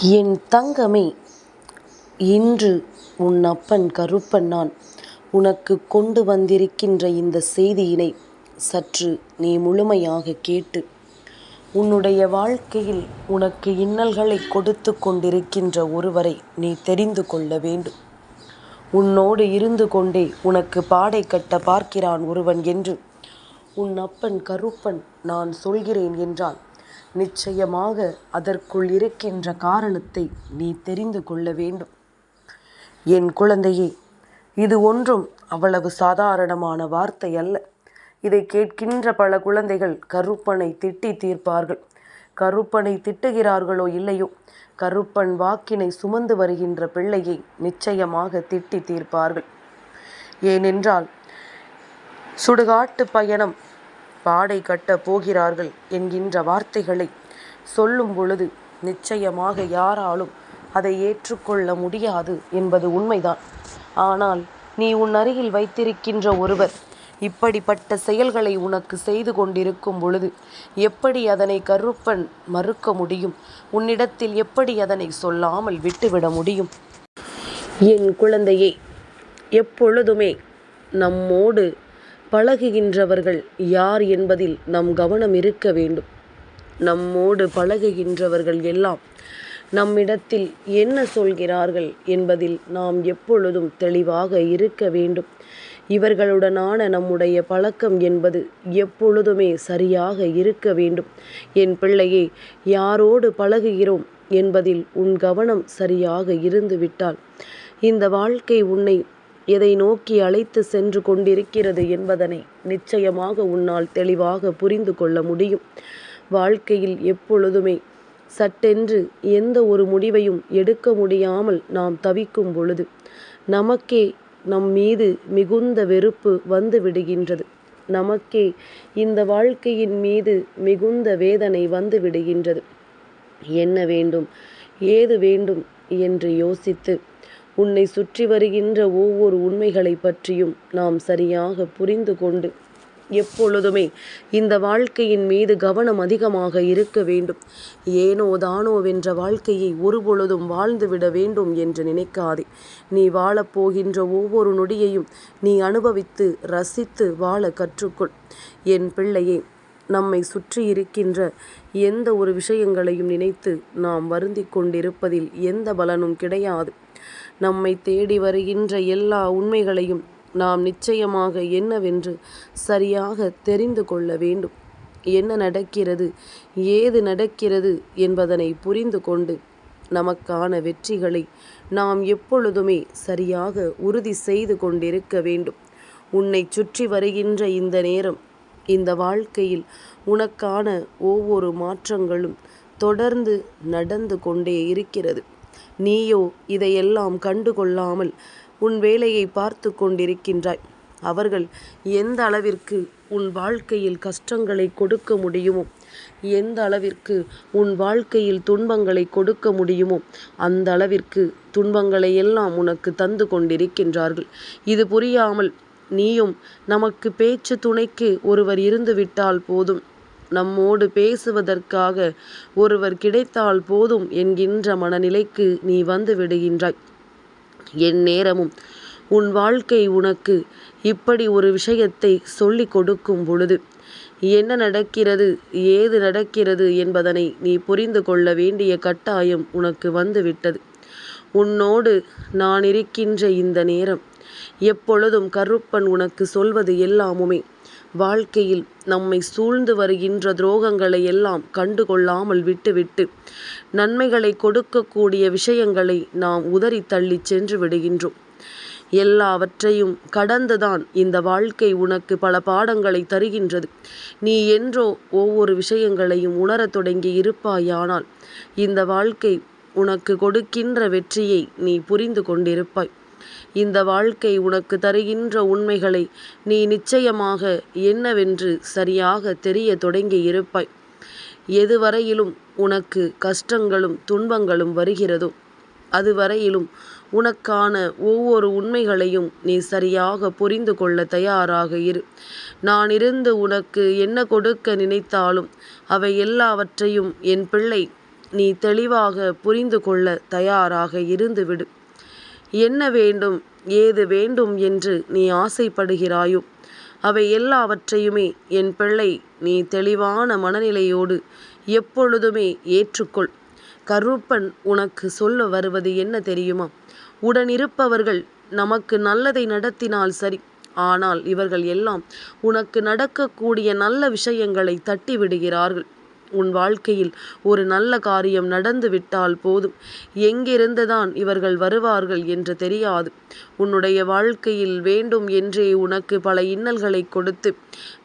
என் தங்கமே, இன்று உன் அப்பன் கருப்பன் நான் உனக்கு கொண்டு வந்திருக்கின்ற இந்த செய்தியினை சற்று நீ முழுமையாக கேட்டு, உன்னுடைய வாழ்க்கையில் உனக்கு இன்னல்களை கொடுத்து கொண்டிருக்கின்ற ஒருவரை நீ தெரிந்து கொள்ள வேண்டும். உன்னோடு இருந்து கொண்டே உனக்கு பாடை கட்ட பார்க்கிறான் ஒருவன் என்று உன் அப்பன் கருப்பன் நான் சொல்கிறேன் என்றால், நிச்சயமாக அதற்குள் இருக்கின்ற காரணத்தை நீ தெரிந்து கொள்ள வேண்டும். என் குழந்தையே, இது ஒன்றும் அவ்வளவு சாதாரணமான வார்த்தை அல்ல. இதை கேட்கின்ற பல குழந்தைகள் கருப்பனை திட்டி தீர்ப்பார்கள். கருப்பனை திட்டுகிறார்களோ இல்லையோ, கருப்பன் வாக்கினை சுமந்து வருகின்ற பிள்ளையை நிச்சயமாக திட்டி தீர்ப்பார்கள். ஏனென்றால் சுடுகாட்டு பயணம் பாடை கட்டப் போகிறார்கள் என்கின்ற வார்த்தைகளை சொல்லும் பொழுது நிச்சயமாக யாராலும் அதை ஏற்றுக்கொள்ள முடியாது என்பது உண்மைதான். ஆனால் நீ உன் அருகில் வைத்திருக்கின்ற ஒருவர் இப்படிப்பட்ட செயல்களை உனக்கு செய்து கொண்டிருக்கும் பொழுது எப்படி அதனை கருப்பன் மறுக்க முடியும்? உன்னிடத்தில் எப்படி அதனை சொல்லாமல் விட்டுவிட முடியும்? என் குழந்தையே, எப்பொழுதுமே நம்மோடு பழகுகின்றவர்கள் யார் என்பதில் நம் கவனம் இருக்க வேண்டும். நம்மோடு பழகுகின்றவர்கள் எல்லாம் நம்மிடத்தில் என்ன சொல்கிறார்கள் என்பதில் நாம் எப்பொழுதும் தெளிவாக இருக்க வேண்டும். இவர்களுடனான நம்முடைய பழக்கம் என்பது எப்பொழுதுமே சரியாக இருக்க வேண்டும். என் பிள்ளையே, யாரோடு பழகுகிறோம் என்பதில் உன் கவனம் சரியாக இருந்துவிட்டால் இந்த வாழ்க்கை உன்னை எதை நோக்கி அழைத்து சென்று கொண்டிருக்கிறது என்பதனை நிச்சயமாக உன்னால் தெளிவாக புரிந்து கொள்ள முடியும். வாழ்க்கையில் எப்பொழுதுமே சட்டென்று எந்த ஒரு முடிவையும் எடுக்க முடியாமல் நாம் தவிக்கும் பொழுது நமக்கே நம் மீது மிகுந்த வெறுப்பு வந்து விடுகின்றது. நமக்கே இந்த வாழ்க்கையின் மீது மிகுந்த வேதனை வந்து விடுகின்றது. என்ன வேண்டும், ஏது வேண்டும் என்று யோசித்து உன்னை சுற்றி வருகின்ற ஒவ்வொரு உண்மைகளை பற்றியும் நாம் சரியாக புரிந்து கொண்டு எப்பொழுதுமே இந்த வாழ்க்கையின் மீது கவனம் அதிகமாக இருக்க வேண்டும். ஏனோ தானோவென்ற வாழ்க்கையை ஒருபொழுதும் வாழ்ந்துவிட வேண்டும் என்று நினைக்காதே. நீ வாழப்போகின்ற ஒவ்வொரு நொடியையும் நீ அனுபவித்து ரசித்து வாழ கற்றுக்கொள். என் பிள்ளையே, நம்மை சுற்றி இருக்கின்ற எந்த ஒரு விஷயங்களையும் நினைத்து நாம் வருந்தி கொண்டிருப்பதில் எந்த பலனும் கிடையாது. நம்மை தேடி வருகின்ற எல்லா உண்மைகளையும் நாம் நிச்சயமாக என்னவென்று சரியாக தெரிந்து கொள்ள வேண்டும். என்ன நடக்கிறது, ஏது நடக்கிறது என்பதனை புரிந்து கொண்டு நமக்கான வெற்றிகளை நாம் எப்பொழுதுமே சரியாக உறுதி செய்து கொண்டிருக்க வேண்டும். உன்னை சுற்றி வருகின்ற இந்த நேரம், இந்த வாழ்க்கையில் உனக்கான ஒவ்வொரு மாற்றங்களும் தொடர்ந்து நடந்து கொண்டே இருக்கிறது. நீயோ இதையெல்லாம் கண்டுகொள்ளாமல் உன் வேலையை பார்த்து கொண்டிருக்கின்றாய். அவர்கள் எந்த அளவிற்கு உன் வாழ்க்கையில் கஷ்டங்களை கொடுக்க முடியுமோ, எந்த அளவிற்கு உன் வாழ்க்கையில் துன்பங்களை கொடுக்க முடியுமோ அந்த அளவிற்கு துன்பங்களை எல்லாம் உனக்கு தந்து கொண்டிருக்கின்றார்கள். இது புரியாமல் நீயும் நமக்கு பேச்சு துணைக்கு ஒருவர் இருந்து விட்டால் போதும், நம்மோடு பேசுவதற்காக ஒருவர் கிடைத்தால் போதும் என்கின்ற மனநிலைக்கு நீ வந்து விடுகின்றாய். என் நேரமும் உன் வாழ்க்கை உனக்கு இப்படி ஒரு விஷயத்தை சொல்லிக் கொடுக்கும் பொழுது என்ன நடக்கிறது, ஏது நடக்கிறது என்பதனை நீ புரிந்து கொள்ள வேண்டிய கட்டாயம் உனக்கு வந்துவிட்டது. உன்னோடு நான் இருக்கின்ற இந்த நேரம் எப்பொழுதும் கருப்பன் உனக்கு சொல்வது எல்லாமுமே வாழ்க்கையில் நம்மை சூழ்ந்து வருகின்ற துரோகங்களை எல்லாம் கண்டுகொள்ளாமல் விட்டுவிட்டு நன்மைகளை கொடுக்கக்கூடிய விஷயங்களை நாம் உதறி தள்ளி சென்று விடுகின்றோம். எல்லாவற்றையும் கடந்துதான் இந்த வாழ்க்கை உனக்கு பல பாடங்களை தருகின்றது. நீ என்றோ ஒவ்வொரு விஷயங்களையும் உணரத் தொடங்கி இருப்பாயானால் இந்த வாழ்க்கை உனக்கு கொடுக்கின்ற வெற்றியை நீ புரிந்து கொண்டிருப்பாய். இந்த வாழ்க்கை உனக்கு தருகின்ற உண்மைகளை நீ நிச்சயமாக என்னவென்று சரியாக தெரிய தொடங்கி இருப்பாய். எதுவரையிலும் உனக்கு கஷ்டங்களும் துன்பங்களும் வருகிறதோ அதுவரையிலும் உனக்கான ஒவ்வொரு உண்மைகளையும் நீ சரியாக புரிந்து கொள்ள தயாராக இரு. நான் இருந்து உனக்கு என்ன கொடுக்க நினைத்தாலும் அவை எல்லாவற்றையும் என் பிள்ளை நீ தெளிவாக புரிந்து கொள்ள தயாராக இருந்துவிடு. என்ன வேண்டும், ஏது வேண்டும் என்று நீ ஆசைப்படுகிறாயோ அவை எல்லாவற்றையுமே என் பிள்ளை நீ தெளிவான மனநிலையோடு எப்பொழுதுமே ஏற்றுக்கொள். கருப்பன் உனக்கு சொல்ல வருவது என்ன தெரியுமா? உடனிருப்பவர்கள் நமக்கு நல்லதை நடத்தினால் சரி, ஆனால் இவர்கள் எல்லாம் உனக்கு நடக்கக்கூடிய நல்ல விஷயங்களை தட்டி விடுகிறார்கள். உன் வாழ்க்கையில் ஒரு நல்ல காரியம் நடந்து விட்டால் போதும், எங்கிருந்துதான் இவர்கள் வருவார்கள் என்று தெரியாது. உன்னுடைய வாழ்க்கையில் வேண்டும் என்றே உனக்கு பல இன்னல்களை கொடுத்து,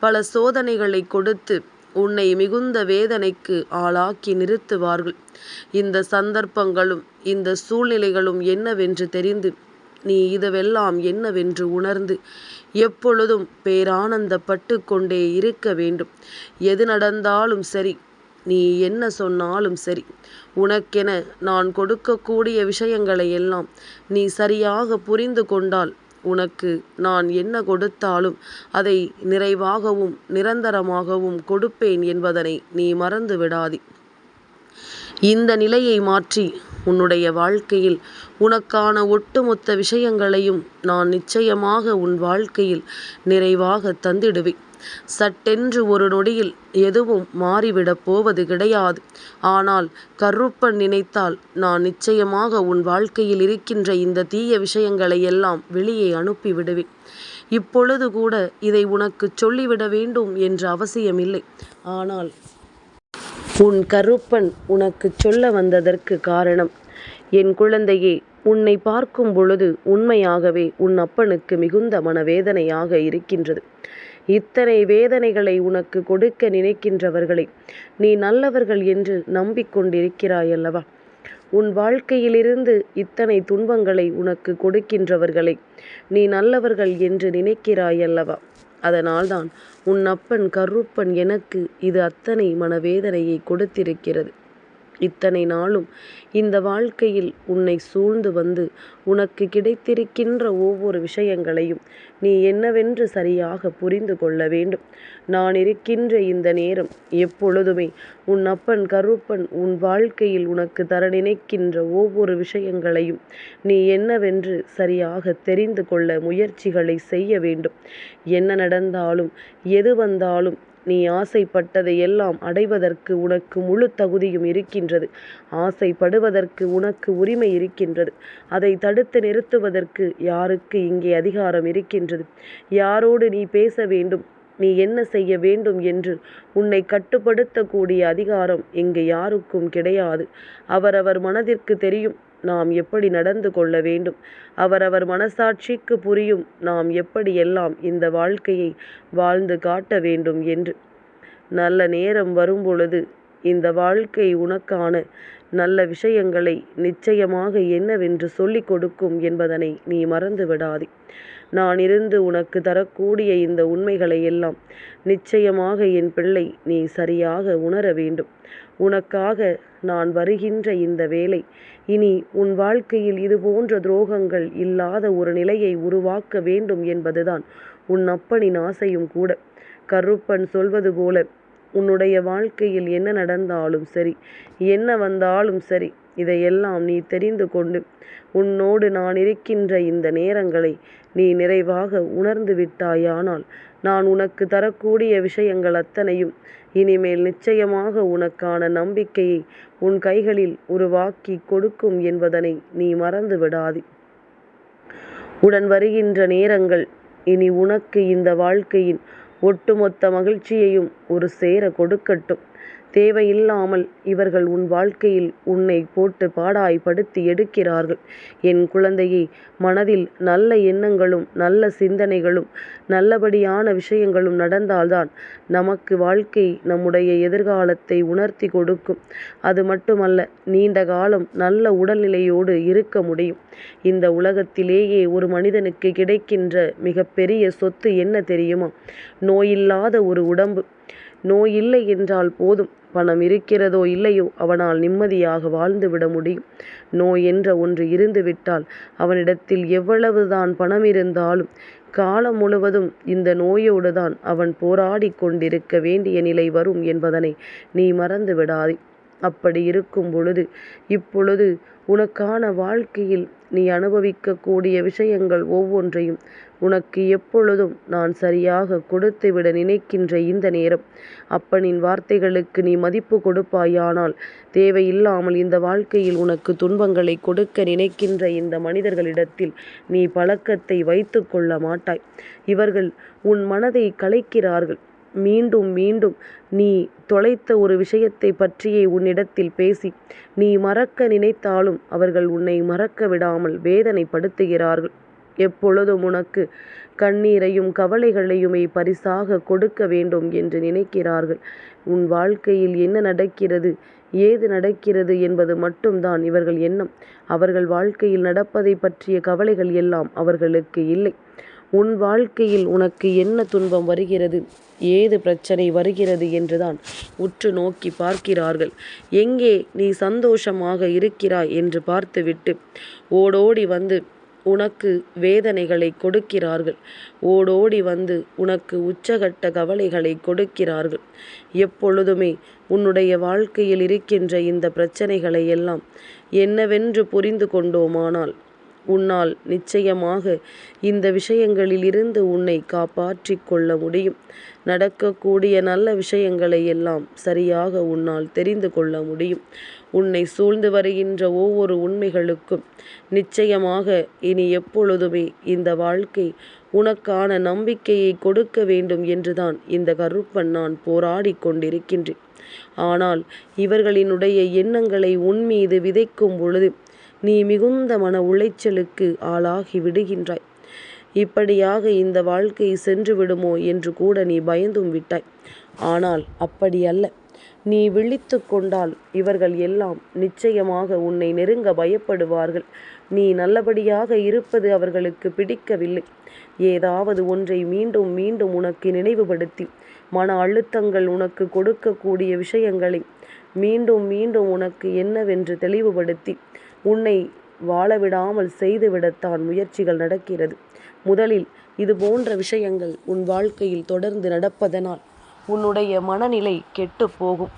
பல சோதனைகளை கொடுத்து, உன்னை மிகுந்த வேதனைக்கு ஆளாக்கி நிறுத்துவார்கள். இந்த சந்தர்ப்பங்களும் இந்த சூழ்நிலைகளும் என்னவென்று தெரிந்து, நீ இதுவெல்லாம் என்னவென்று உணர்ந்து எப்பொழுதும் பேரானந்தப்பட்டு கொண்டே இருக்க வேண்டும். எது நடந்தாலும் சரி, நீ என்ன சொன்னாலும் சரி, உனக்கென நான் கொடுக்கக்கூடிய விஷயங்களை எல்லாம் நீ சரியாக புரிந்து கொண்டால், உனக்கு நான் என்ன கொடுத்தாலும் அதை நிறைவாகவும் நிரந்தரமாகவும் கொடுப்பேன் என்பதனை நீ மறந்து விடாதே. இந்த நிலையை மாற்றி உன்னுடைய வாழ்க்கையில் உனக்கான ஒட்டுமொத்த விஷயங்களையும் நான் நிச்சயமாக உன் வாழ்க்கையில் நிறைவாக தந்திடுவேன். சட்டென்று ஒரு நொடியில் எதுவும் மாறிவிடப் போவது கிடையாது. ஆனால் கருப்பன் நினைத்தால் நான் நிச்சயமாக உன் வாழ்க்கையில் இருக்கின்ற இந்த தீய விஷயங்களை எல்லாம் வெளியே அனுப்பிவிடுவேன். இப்பொழுது கூட இதை உனக்கு சொல்லிவிட வேண்டும் என்ற அவசியமில்லை. ஆனால் உன் கருப்பன் உனக்கு சொல்ல வந்ததற்கு காரணம், என் குழந்தையே, உன்னை பார்க்கும் பொழுது உண்மையாகவே உன் அப்பனுக்கு மிகுந்த மனவேதனையாக இருக்கின்றது. இத்தனை வேதனைகளை உனக்கு கொடுக்க நினைக்கின்றவர்களை நீ நல்லவர்கள் என்று நம்பிக்கொண்டிருக்கிறாயல்லவா? உன் வாழ்க்கையிலிருந்து இத்தனை துன்பங்களை உனக்கு கொடுக்கின்றவர்களை நீ நல்லவர்கள் என்று நினைக்கிறாயல்லவா? அதனால்தான் உன் அப்பன் கருப்பன் எனக்கு இது அத்தனை மனவேதனையை கொடுத்திருக்கிறது. இத்தனை நாளும் இந்த வாழ்க்கையில் உன்னை சூழ்ந்து வந்து உனக்கு கிடைத்திருக்கின்ற ஒவ்வொரு விஷயங்களையும் நீ என்னவென்று சரியாக புரிந்து கொள்ள வேண்டும். நான் இருக்கின்ற இந்த நேரம் எப்பொழுதுமே உன் அப்பன் கருப்பன் உன் வாழ்க்கையில் உனக்கு தர நினைக்கின்ற ஒவ்வொரு விஷயங்களையும் நீ என்னவென்று சரியாக தெரிந்து கொள்ள முயற்சிகளை செய்ய வேண்டும். என்ன நடந்தாலும் எது வந்தாலும் நீ ஆசைப்பட்டதை எல்லாம் அடைவதற்கு உனக்கு முழு தகுதியும் இருக்கின்றது. ஆசைப்படுவதற்கு உனக்கு உரிமை இருக்கின்றது. அதை தடுத்து நிறுத்துவதற்கு யாருக்கு இங்கே அதிகாரம் இருக்கின்றது? யாரோடு நீ பேச வேண்டும், நீ என்ன செய்ய வேண்டும் என்று உன்னை கட்டுப்படுத்தக்கூடிய அதிகாரம் இங்கு யாருக்கும் கிடையாது. அவரவர் மனதிற்கு தெரியும் நாம் எப்படி நடந்து கொள்ள வேண்டும். அவரவர் மனசாட்சிக்கு புரியும் நாம் எப்படியெல்லாம் இந்த வாழ்க்கையை வாழ்ந்து காட்ட வேண்டும் என்று. நல்ல நேரம் வரும்பொழுது இந்த வாழ்க்கை உனக்கான நல்ல விஷயங்களை நிச்சயமாக என்னவென்று சொல்லிக் கொடுக்கும் என்பதனை நீ மறந்து விடாதே. நான் இருந்து உனக்கு தரக்கூடிய இந்த உண்மைகளை எல்லாம் நிச்சயமாக என் பிள்ளை நீ சரியாக உணர வேண்டும். உனக்காக நான் வருகின்ற இந்த வேளை இனி உன் வாழ்க்கையில் இதுபோன்ற துரோகங்கள் இல்லாத ஒரு நிலையை உருவாக்க வேண்டும் என்பதுதான் உன் அப்பனின் ஆசையும் கூட. கருப்பன் சொல்வது போல உன்னுடைய வாழ்க்கையில் என்ன நடந்தாலும் சரி, என்ன வந்தாலும் சரி, இதையெல்லாம் நீ தெரிந்து கொண்டு உன்னோடு நான் இருக்கின்ற இந்த நேரங்களை நீ நிறைவாக உணர்ந்து விட்டாயானால் நான் உனக்கு தரக்கூடிய விஷயங்கள் அத்தனையும் இனிமேல் நிச்சயமாக உனக்கான நம்பிக்கையை உன் கைகளில் உருவாக்கி கொடுக்கும் என்பதனை நீ மறந்து விடாதே. உடன் வருகின்ற நேரங்கள் இனி உனக்கு இந்த வாழ்க்கையின் ஒட்டுமொத்த மகிழ்ச்சியையும் ஒரு சேர கொடுக்கட்டும். தேவையில்லாமல் இவர்கள் உன் வாழ்க்கையில் உன்னை போட்டு பாடாய்படுத்தி எடுக்கிறார்கள். என் குழந்தையை, மனதில் நல்ல எண்ணங்களும் நல்ல சிந்தனைகளும் நல்லபடியான விஷயங்களும் நடந்தால்தான் நமக்கு வாழ்க்கை நம்முடைய எதிர்காலத்தை உணர்த்தி கொடுக்கும். அது மட்டுமல்ல, நீண்ட காலம் நல்ல உடல்நிலையோடு இருக்க முடியும். இந்த உலகத்திலேயே ஒரு மனிதனுக்கு கிடைக்கின்ற மிகப்பெரிய சொத்து என்ன தெரியுமா? நோயில்லாத ஒரு உடம்பு. நோய் இல்லை என்றால் போதும், பணம் இருக்கிறதோ இல்லையோ அவனால் நிம்மதியாக வாழ்ந்துவிட முடியும். நோய் என்ற ஒன்று இருந்துவிட்டால் அவனிடத்தில் எவ்வளவுதான் பணம் இருந்தாலும் காலம் முழுவதும் இந்த நோயோடு தான் அவன் போராடி கொண்டிருக்க வேண்டிய நிலை வரும் என்பதனை நீ மறந்து விடாதே. அப்படி இருக்கும் பொழுது இப்பொழுது உனக்கான வாழ்க்கையில் நீ அனுபவிக்கக்கூடிய விஷயங்கள் ஒவ்வொன்றையும் உனக்கு எப்பொழுதும் நான் சரியாக கொடுத்துவிட நினைக்கின்ற இந்த நேரம், அப்பனின் வார்த்தைகளுக்கு நீ மதிப்பு கொடுப்பாயானால் தேவையில்லாமல் இந்த வாழ்க்கையில் உனக்கு துன்பங்களை கொடுக்க நினைக்கின்ற இந்த மனிதர்களிடத்தில் நீ பழக்கத்தை வைத்து கொள்ள மாட்டாய். இவர்கள் உன் மனதை கலைக்கிறார்கள். மீண்டும் மீண்டும் நீ தொலைத்த ஒரு விஷயத்தை பற்றியே உன்னிடத்தில் பேசி நீ மறக்க நினைத்தாலும் அவர்கள் உன்னை மறக்க விடாமல் வேதனைப்படுத்துகிறார்கள். எப்பொழுதும் உனக்கு கண்ணீரையும் கவலைகளையுமே பரிசாக கொடுக்க வேண்டும் என்று நினைக்கிறார்கள். உன் வாழ்க்கையில் என்ன நடக்கிறது, ஏது நடக்கிறது என்பது மட்டும்தான் இவர்கள் எண்ணம். அவர்கள் வாழ்க்கையில் நடப்பதை பற்றிய கவலைகள் எல்லாம் அவர்களுக்கு இல்லை. உன் வாழ்க்கையில் உனக்கு என்ன துன்பம் வருகிறது, ஏது பிரச்சனை வருகிறது என்றுதான் உற்று நோக்கி பார்க்கிறார்கள். எங்கே நீ சந்தோஷமாக இருக்கிறாய் என்று பார்த்துவிட்டு ஓடோடி வந்து உனக்கு வேதனைகளை கொடுக்கிறார்கள். ஓடோடி வந்து உனக்கு உச்சகட்ட கவலைகளை கொடுக்கிறார்கள். எப்பொழுதுமே உன்னுடைய வாழ்க்கையில் இருக்கின்ற இந்த பிரச்சனைகளை எல்லாம் என்னவென்று புரிந்து கொண்டோமானால் உன்னால் நிச்சயமாக இந்த விஷயங்களில் இருந்து உன்னை காப்பாற்றி கொள்ள முடியும். நடக்கக்கூடிய நல்ல விஷயங்களை எல்லாம் சரியாக உன்னால் தெரிந்து கொள்ள முடியும். உன்னை சூழ்ந்து வருகின்ற ஒவ்வொரு உண்மைகளுக்கும் நிச்சயமாக இனி எப்பொழுதுமே இந்த வாழ்க்கை உனக்கான நம்பிக்கையை கொடுக்க வேண்டும் என்றுதான் இந்த கருப்பன் நான் போராடி கொண்டிருக்கின்றேன். ஆனால் இவர்களினுடைய எண்ணங்களை உன் மீது விதைக்கும் பொழுது நீ மிகுந்த மன உளைச்சலுக்கு ஆளாகி விடுகின்றாய். இப்படியாக இந்த வாழ்க்கை சென்று விடுமோ என்று கூட நீ பயந்தும் விட்டாய். ஆனால் அப்படி அல்ல. நீ விழித்து கொண்டால் இவர்கள் எல்லாம் நிச்சயமாக உன்னை நெருங்க பயப்படுவார்கள். நீ நல்லபடியாக இருப்பது அவர்களுக்கு பிடிக்கவில்லை. ஏதாவது ஒன்றை மீண்டும் மீண்டும் உனக்கு நினைவுபடுத்தி மன அழுத்தங்கள் உனக்கு கொடுக்கக்கூடிய விஷயங்களை மீண்டும் மீண்டும் உனக்கு என்னவென்று தெளிவுபடுத்தி உன்னை வாழவிடாமல் செய்துவிடத்தான் முயற்சிகள் நடக்கிறது. முதலில் இது போன்ற விஷயங்கள் உன் வாழ்க்கையில் தொடர்ந்து நடப்பதனால் உன்னுடைய மனநிலை கெட்டு போகும்.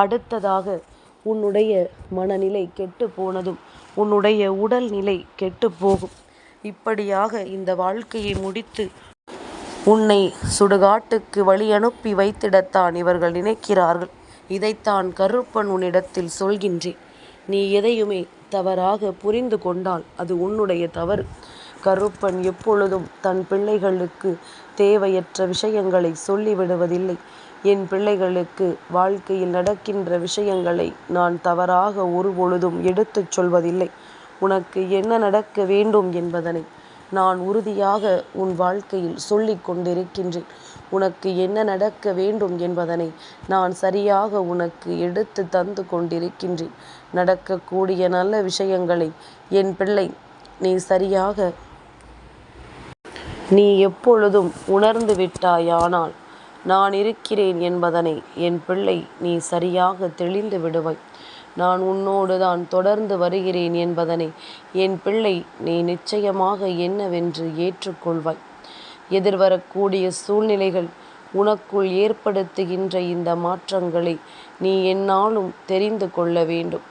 அடுத்ததாக உன்னுடைய மனநிலை கெட்டு போனதும் உன்னுடைய உடல்நிலை கெட்டு போகும். இப்படியாக இந்த வாழ்க்கையை முடித்து உன்னை சுடுகாட்டுக்கு வழி அனுப்பி வைத்திடத்தான் இவர்கள் நினைக்கிறார்கள். இதைத்தான் கருப்பன் உன்னிடத்தில் சொல்கின்றேன். நீ எதையுமே தவறாக புரிந்து கொண்டால் அது உன்னுடைய தவறு. கருப்பன் எப்பொழுதும் தன் பிள்ளைகளுக்கு தேவையற்ற விஷயங்களை சொல்லிவிடுவதில்லை. என் பிள்ளைகளுக்கு வாழ்க்கையில் நடக்கின்ற விஷயங்களை நான் தவறாக ஒருபொழுதும் எடுத்துச் சொல்வதில்லை. உனக்கு என்ன நடக்க வேண்டும் என்பதனை நான் உறுதியாக உன் வாழ்க்கையில் சொல்லிக் கொண்டிருக்கின்றேன். உனக்கு என்ன நடக்க வேண்டும் என்பதனை நான் சரியாக உனக்கு எடுத்து தந்து கொண்டிருக்கின்றேன். நடக்கக்கூடிய நல்ல விஷயங்களை என் பிள்ளை நீ சரியாக நீ எப்பொழுதும் உணர்ந்து விட்டாயானால் நான் இருக்கிறேன் என்பதனை என் பிள்ளை நீ சரியாக தெளிந்து விடுவாய். நான் உன்னோடு தான் தொடர்ந்து வருகிறேன் என்பதனை என் பிள்ளை நீ நிச்சயமாக என்னவென்று ஏற்றுக்கொள்வாய். எதிர்வரக்கூடிய சூழ்நிலைகள் உனக்குள் ஏற்படுத்துகின்ற இந்த மாற்றங்களை நீ என்னாலும் தெரிந்து கொள்ள வேண்டும்.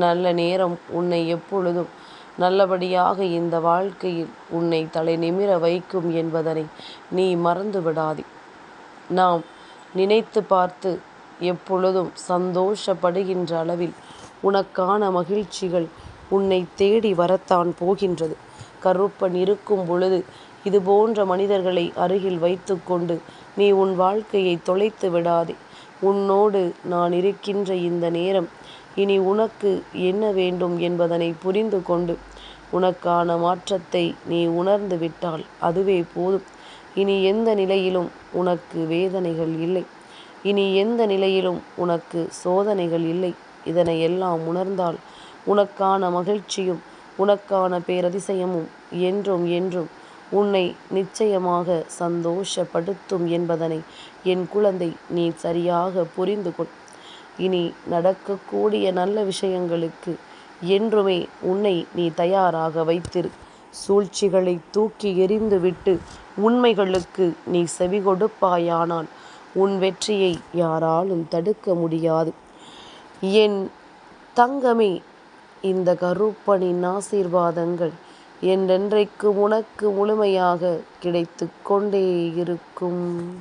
நல்ல நேரம் உன்னை எப்பொழுதும் நல்லபடியாக இந்த வாழ்க்கையில் உன்னை தலை நிமிர வைக்கும் என்பதனை நீ மறந்து விடாதே. நாம் நினைத்து பார்த்து எப்பொழுதும் சந்தோஷப்படுகின்ற அளவில் உனக்கான மகிழ்ச்சிகள் உன்னை தேடி வரத்தான் போகின்றது. கருப்பன் இருக்கும் பொழுது இது போன்ற மனிதர்களை அருகில் வைத்து கொண்டு நீ உன் வாழ்க்கையை தொலைத்து விடாதே. உன்னோடு நான் இருக்கின்ற இந்த நேரம் இனி உனக்கு என்ன வேண்டும் என்பதனை புரிந்து கொண்டு உனக்கான மாற்றத்தை நீ உணர்ந்து விட்டால் அதுவே போதும். இனி எந்த நிலையிலும் உனக்கு வேதனைகள் இல்லை. இனி எந்த நிலையிலும் உனக்கு சோதனைகள் இல்லை. இதனை எல்லாம் உணர்ந்தால் உனக்கான மகிழ்ச்சியும் உனக்கான பேரதிசயமும் என்றும் என்றும் உன்னை நிச்சயமாக சந்தோஷப்படுத்தும் என்பதனை என் குழந்தை நீ சரியாக புரிந்து கொள். இனி நடக்கக்கூடிய நல்ல விஷயங்களுக்கு என்றுமே உன்னை நீ தயாராக வைத்திரு. சூழ்ச்சிகளை தூக்கி எறிந்துவிட்டு உண்மைகளுக்கு நீ செவி கொடுப்பாயானால் உன் வெற்றியை யாராலும் தடுக்க முடியாது. என் தங்கமே, இந்த கருப்பனின் ஆசீர்வாதங்கள் என்றென்றைக்கு உனக்கு முழுமையாக கிடைத்து கொண்டே இருக்கும்.